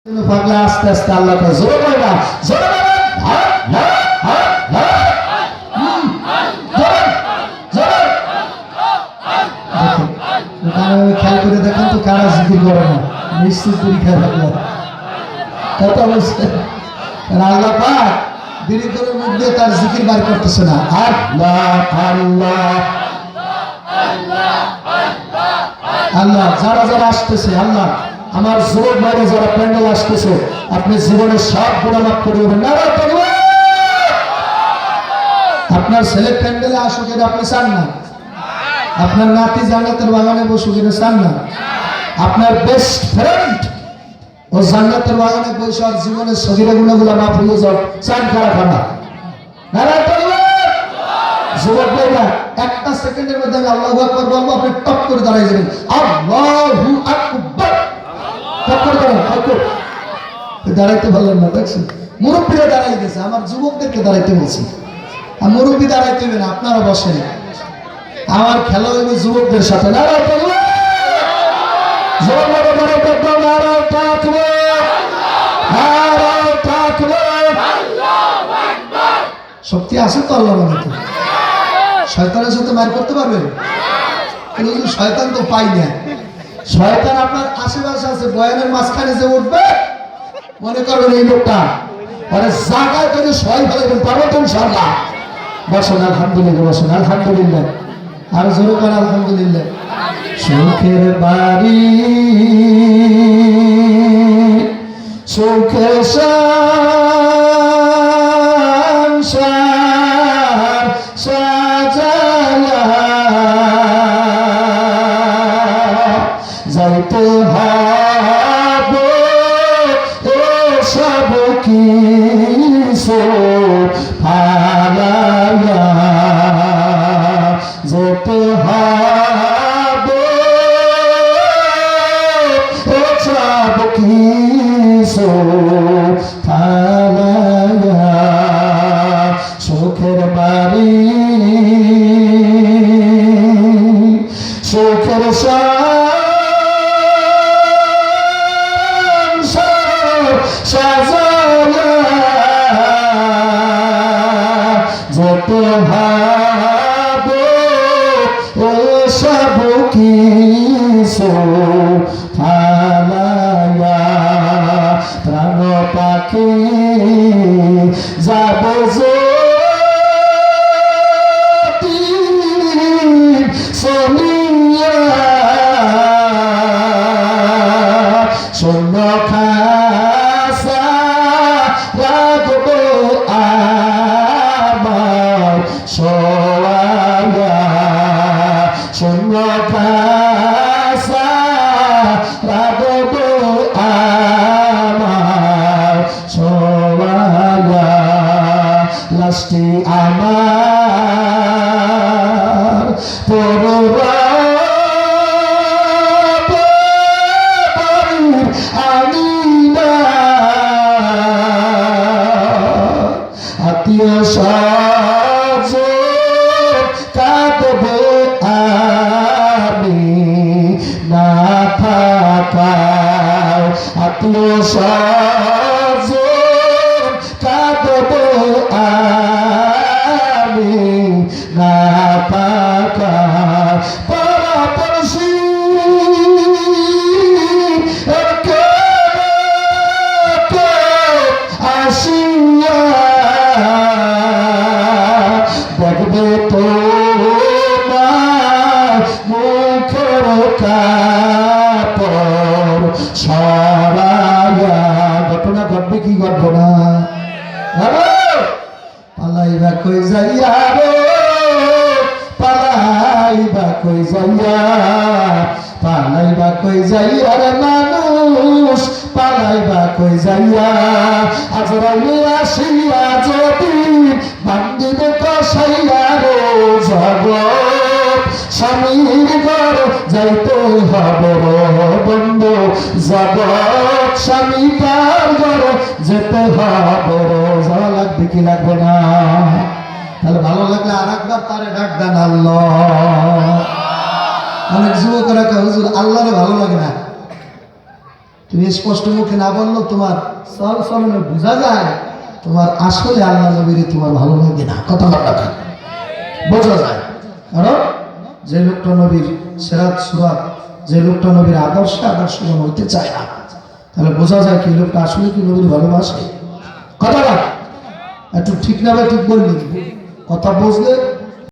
পাগলা আস্তে আস্তে আল্লাহ করে জোরে বলবা জোরে বলেন খেয়াল করে দেখেন তো কারা জিকির করে না নিশ্চিত পরীক্ষা থাকলো কথা বলছে আল্লাহ পাক বিরিকের মধ্যে তার জিকির বার করতেছে না আল্লাহ আল্লাহ আল্লাহ যারা যারা আসতেছে আল্লাহ আমার যুবক ভাইরা যারা প্যান্ডেল আসতেছে আপনি জীবনের সব গুনাহ মাফ করে দেবেন না আপনার ছেলে প্যান্ডেলে আসুক এটা আপনি চান না আপনার নাতি জান্নাতের বাগানে বসুক এটা চান না আপনার বেস্ট ফ্রেন্ড ও জান্নাতের বাগানে বসে আর জীবনের সগীরা গুনাহগুলো মাফ হয়ে যাও চান কারা খানা যুবক ভাইরা একটা সেকেন্ডের মধ্যে আমি আল্লাহু আকবার বলবো আপনি টপ করে দাঁড়াই যাবেন আল্লাহু আকবার দাঁড়াইতে পারলেন না দেখছেন মুরব্বীরা দাঁড়াই গেছে আমার যুবকদেরকে দাঁড়াইতে বলছি আর মুরব্বী দাঁড়াইতে হবে না আপনারা বসেন আমার খেলা হইবে যুবকদের সাথে শক্তি আছে তো আল্লাহ মানে শয়তানের সাথে মার করতে পারবেন শয়তান তো পাই না শয়তান আপনার আশেপাশে আছে বয়ানের মাঝখানে যে উঠবে মনে করবেন এই লোকটা ওরা জায়গায় করে সবাই ফেলাবেন পারবো তো ইনশাআল্লাহ বসেন আলহামদুলিল্লাহ বসেন আলহামদুলিল্লাহ আর জোরে করেন আলহামদুলিল্লাহ সুখের বাড়ি সুখের সংসার সাজায়া যাইতে হবে এসব কিছু ফালাইয়া যেতে হবে এসব কিছু ফালাইয়া সুখের বাড়ি সুখের যেতে হবে এসব কিছু ফালাইয়া প্রাণ পাখি যাব সমিয়া শূন্য খাসা রাখবো আমার সোয়া শূন্য খাসা রাখবো আমার সোয়া লাস্টি আমার পরবা আত্মীয় স্বজন কাঁদবে আমি না থাকায় আত্মীয় স্বজন কাঁদবে আমি না থাকায় পরপরশী আসিয়া দেখবে তো মুখের কাপড় সরাইয়া ঘটনা ঘটবে কি ঘটবে না পালাইবা কই যাইয়া রে পালাইবা কই যাইয়া পালাইবা কই যাইয়া রে মানুষ পালাইবা কই যাইয়া আজরাইলে আসিয়া যদি বান্দিবে কষাইয়া রে জগৎ স্বামীর ঘর যাইতে হবে রে বন্ধু জগৎ স্বামী কার ঘর যেতে হবে রে যাওয়া লাগবে কি লাগবে না তাহলে ভালো লাগলে আরেকবার তারে ডাক দেন আল্লাহ। অনেক যুবকেরা হুজুর আল্লাহরে ভালো লাগে না, তুমি স্পষ্ট মুখে না বললেও তোমার চলনে বোঝা যায় তোমার আসলে আল্লাহ নবীর তোমার ভালো লাগে না, কথা বলা বোঝা যায়। কারণ যে লোকটা নবীর সেরাত সুরাত, যে লোকটা নবীর আদর্শবান হইতে চায় না, তাহলে বোঝা যায় কি লোকটা আসলে কি নবীর ভালোবাসে। কথা একটু ঠিক না ভাই, ঠিক বললি, কথা বুঝলে